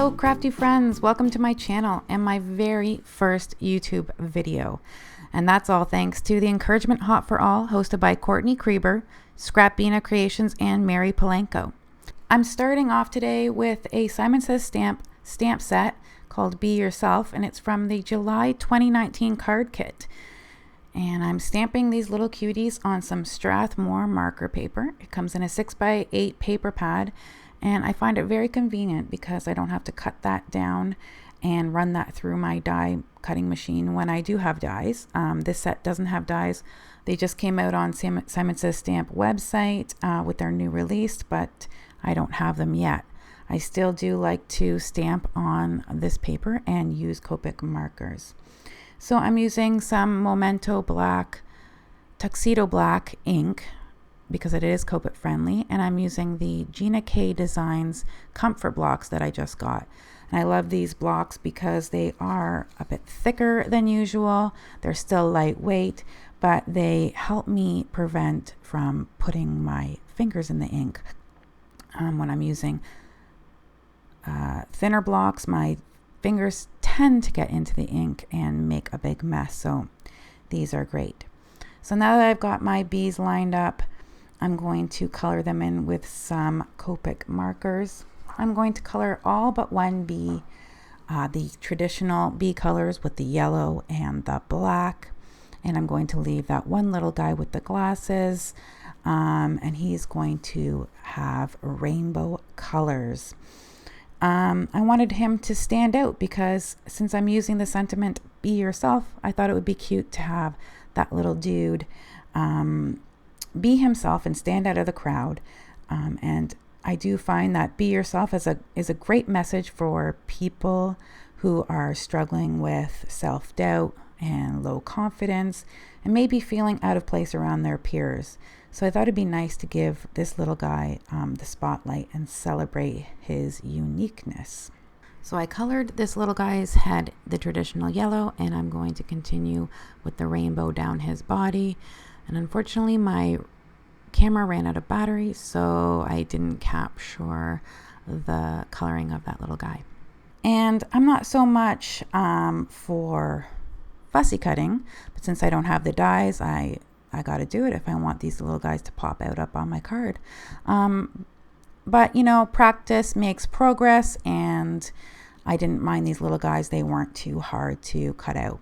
Hello crafty friends, welcome to my channel and my very first YouTube video. And that's all thanks to the Encouragement Hot for All hosted by Courtney Kreeber, Scrapina Creations, and Mary Polanco. I'm starting off today with a Simon Says stamp set called Be Yourself, and it's from the July 2019 card kit. And I'm stamping these little cuties on some Strathmore marker paper. It comes in a 6x8 paper pad, and I find it very convenient because I don't have to cut that down and run that through my die cutting machine when I do have dies. This set doesn't have dies. They just came out on Simon Says Stamp website with their new release, but I don't have them yet. I still do like to stamp on this paper and use Copic markers. So I'm using some Memento Black, Tuxedo Black ink because it is Copic friendly, and I'm using the Gina K Designs comfort blocks that I just got. And I love these blocks because they are a bit thicker than usual. They're still lightweight, but they help me prevent from putting my fingers in the ink. When I'm using thinner blocks, my fingers tend to get into the ink and make a big mess, so these are great. So now that I've got my bees lined up, I'm going to color them in with some Copic markers. I'm going to color all but one bee, the traditional bee colors with the yellow and the black, and I'm going to leave that one little guy with the glasses, and he's going to have rainbow colors. I wanted him to stand out because since I'm using the sentiment be yourself, I thought it would be cute to have that little dude be himself and stand out of the crowd. And I do find that be yourself is a great message for people who are struggling with self-doubt and low confidence and maybe feeling out of place around their peers. So I thought it'd be nice to give this little guy the spotlight and celebrate his uniqueness. So I colored this little guy's head the traditional yellow, and I'm going to continue with the rainbow down his body. And unfortunately my camera ran out of battery, so I didn't capture the coloring of that little guy. And I'm not so much for fussy cutting, but since I don't have the dies, I got to do it if I want these little guys to pop out up on my card. But you know, practice makes progress, and I didn't mind these little guys. They weren't too hard to cut out.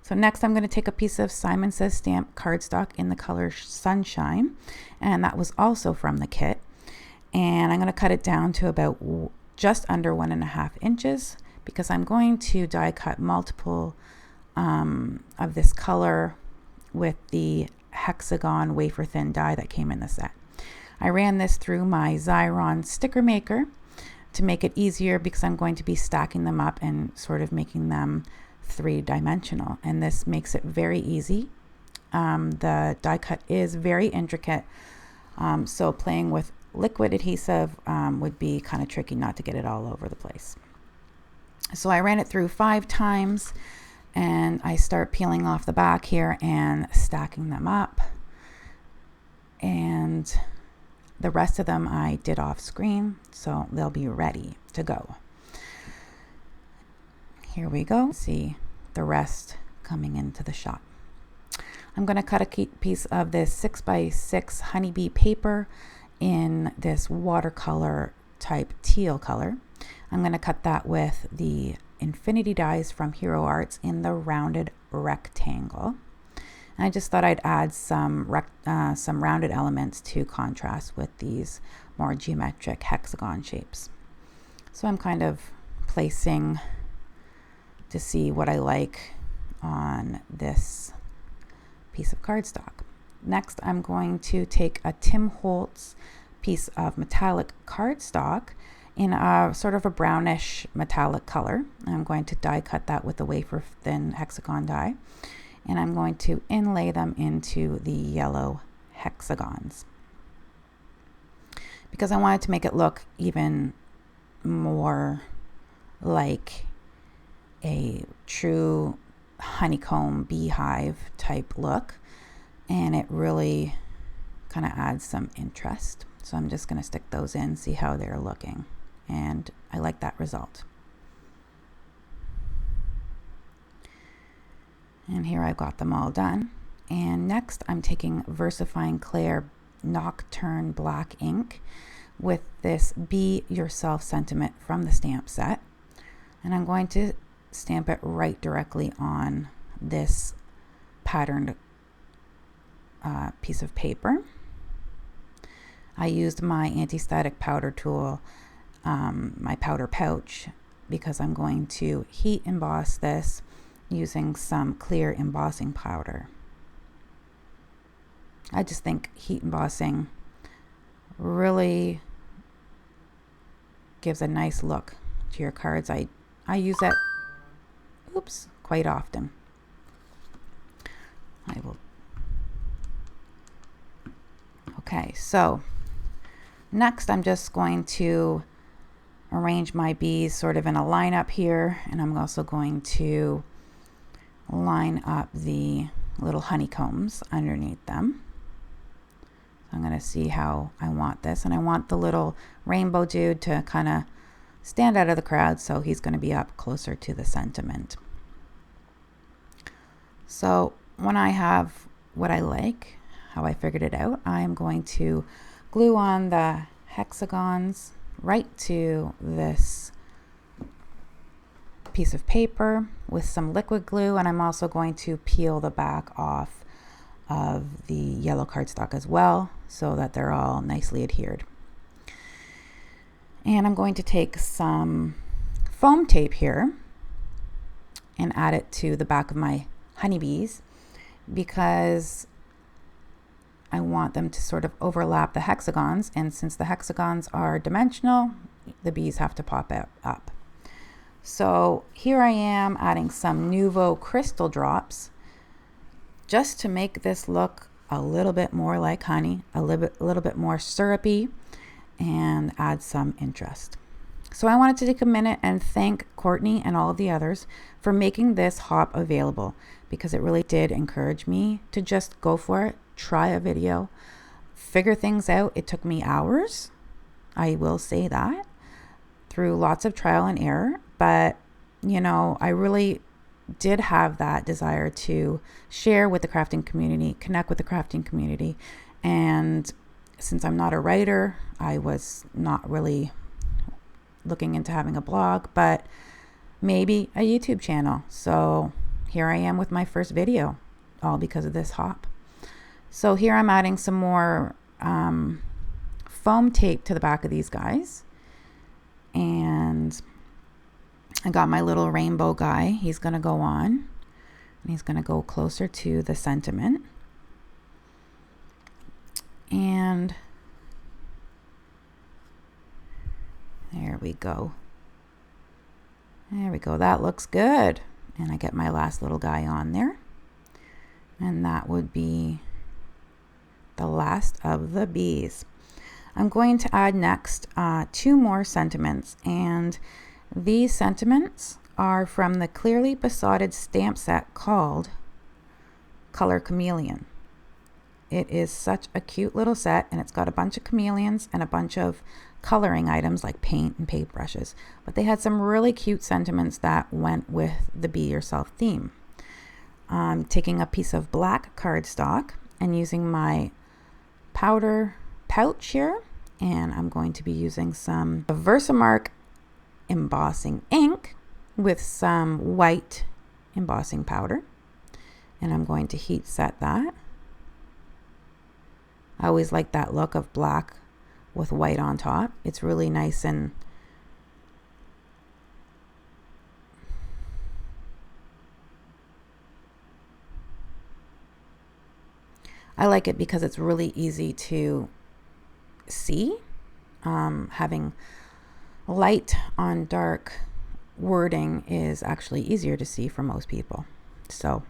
So next I'm going to take a piece of Simon Says Stamp cardstock in the color Sunshine, and that was also from the kit. And I'm going to cut it down to about just under 1.5 inches because I'm going to die cut multiple of this color with the hexagon wafer thin die that came in the set. I ran this through my Xyron sticker maker to make it easier because I'm going to be stacking them up and sort of making them three-dimensional, and this makes it very easy. The die cut is very intricate, so playing with liquid adhesive would be kind of tricky not to get it all over the place. So I ran it through 5 times, and I start peeling off the back here and stacking them up, and the rest of them I did off screen, so they'll be ready to go. Here we go. See the rest coming into the shot. I'm going to cut a piece of this 6x6 honeybee paper in this watercolor type teal color. I'm going to cut that with the infinity dies from Hero Arts in the rounded rectangle. And I just thought I'd add some rounded elements to contrast with these more geometric hexagon shapes. So I'm kind of placing to see what I like on this piece of cardstock. Next, I'm going to take a Tim Holtz piece of metallic cardstock in a sort of a brownish metallic color. I'm going to die cut that with the wafer thin hexagon die, and I'm going to inlay them into the yellow hexagons because I wanted to make it look even more like a true honeycomb beehive type look, and it really kind of adds some interest. So I'm just going to stick those in, see how they're looking. and I like that result. And here I've got them all done. And next I'm taking VersaFine Clair Nocturne Black ink with this Be Yourself sentiment from the stamp set. And I'm going to stamp it right directly on this patterned piece of paper. I used my anti-static powder tool, my powder pouch, because I'm going to heat emboss this using some clear embossing powder. I just think heat embossing really gives a nice look to your cards. I use it, quite often. Okay, so next I'm just going to arrange my bees sort of in a lineup here, and I'm also going to line up the little honeycombs underneath them. I'm going to see how I want this, and I want the little rainbow dude to kind of stand out of the crowd, so he's going to be up closer to the sentiment. So when I have what I like, how I figured it out, I'm going to glue on the hexagons right to this piece of paper with some liquid glue, and I'm also going to peel the back off of the yellow cardstock as well so that they're all nicely adhered. And I'm going to take some foam tape here and add it to the back of my honeybees because I want them to sort of overlap the hexagons, and since the hexagons are dimensional, the bees have to pop out up. So here I am adding some Nuvo crystal drops just to make this look a little bit more like honey, a little bit more syrupy, and add some interest. So I wanted to take a minute and thank Courtney and all of the others for making this hop available, because it really did encourage me to just go for it, try a video, figure things out. It took me hours, I will say that, through lots of trial and error, but you know, I really did have that desire to share with the crafting community, connect with the crafting community. And since I'm not a writer, I was not really looking into having a blog, but maybe a YouTube channel. So here I am with my first video, all because of this hop. So here I'm adding some more foam tape to the back of these guys. And I got my little rainbow guy. He's going to go on, and he's going to go closer to the sentiment. And there we go. There we go. That looks good. And I get my last little guy on there. And that would be the last of the bees. I'm going to add next 2 more sentiments, and these sentiments are from the Clearly Besotted stamp set called Color Chameleon. It is such a cute little set, and it's got a bunch of chameleons and a bunch of coloring items like paint and paintbrushes, but they had some really cute sentiments that went with the Be Yourself theme. I'm taking a piece of black cardstock and using my powder pouch here, and I'm going to be using some Versamark embossing ink with some white embossing powder, and I'm going to heat set that. I always like that look of black with white on top. It's really nice, and I like it because it's really easy to see. Having light on dark wording is actually easier to see for most people. So,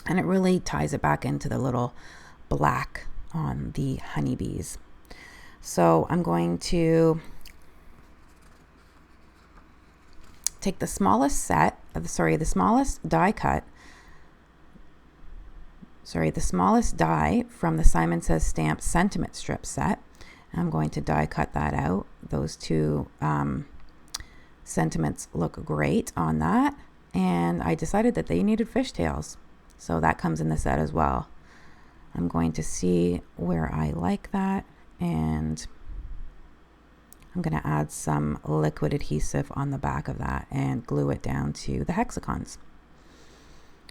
and it really ties it back into the little black on the honeybees. So I'm going to take the smallest the smallest die cut, the smallest die from the Simon Says Stamp sentiment strip set, I'm going to die cut that out. Those two sentiments look great on that. And I decided that they needed fishtails. So that comes in the set as well. I'm going to see where I like that, and I'm going to add some liquid adhesive on the back of that and glue it down to the hexagons.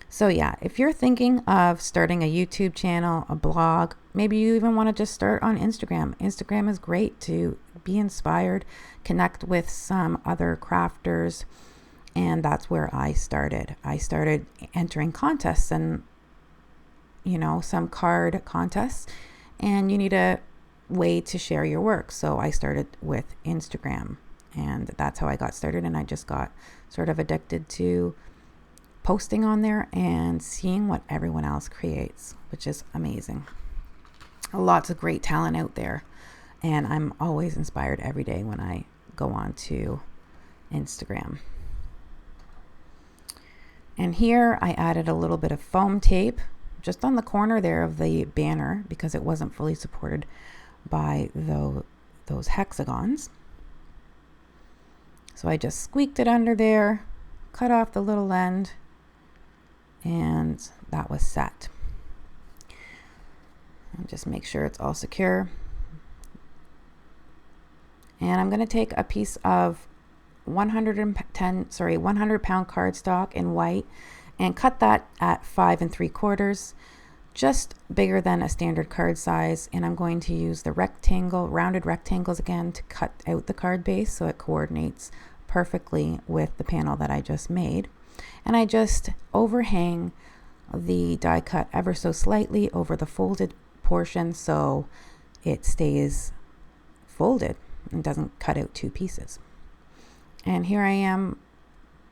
So yeah, if you're thinking of starting a YouTube channel, a blog, maybe you even want to just start on Instagram. Instagram is great to be inspired, connect with some other crafters, and that's where I started. I started entering contests and, you know, some card contests, and you need a way to share your work. So I started with Instagram, and that's how I got started. And I just got sort of addicted to posting on there and seeing what everyone else creates, which is amazing. Lots of great talent out there, and I'm always inspired every day when I go on to Instagram. And here I added a little bit of foam tape just on the corner there of the banner because it wasn't fully supported by those hexagons. So I just squeaked it under there, cut off the little end, and that was set. And just make sure it's all secure. And I'm going to take a piece of 100 pound cardstock in white and cut that at 5 3/4, just bigger than a standard card size. And I'm going to use the rounded rectangles again to cut out the card base so it coordinates perfectly with the panel that I just made. And I just overhang the die cut ever so slightly over the folded portion so it stays folded and doesn't cut out two pieces. And here I am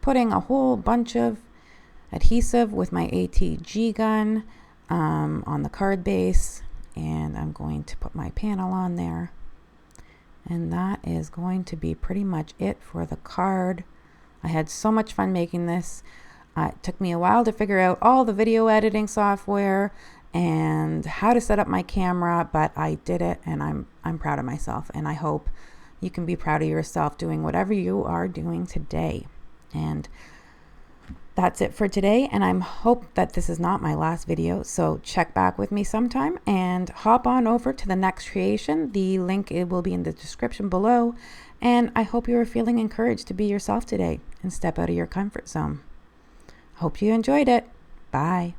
putting a whole bunch of adhesive with my ATG gun on the card base, and I'm going to put my panel on there, and that is going to be pretty much it for the card. I had so much fun making this. It took me a while to figure out all the video editing software and how to set up my camera, but I did it, and I'm proud of myself, and I hope you can be proud of yourself doing whatever you are doing today. And that's it for today, and I hope that this is not my last video, so check back with me sometime and hop on over to the next creation. The link, it will be in the description below, and I hope you are feeling encouraged to be yourself today and step out of your comfort zone. Hope you enjoyed it. Bye.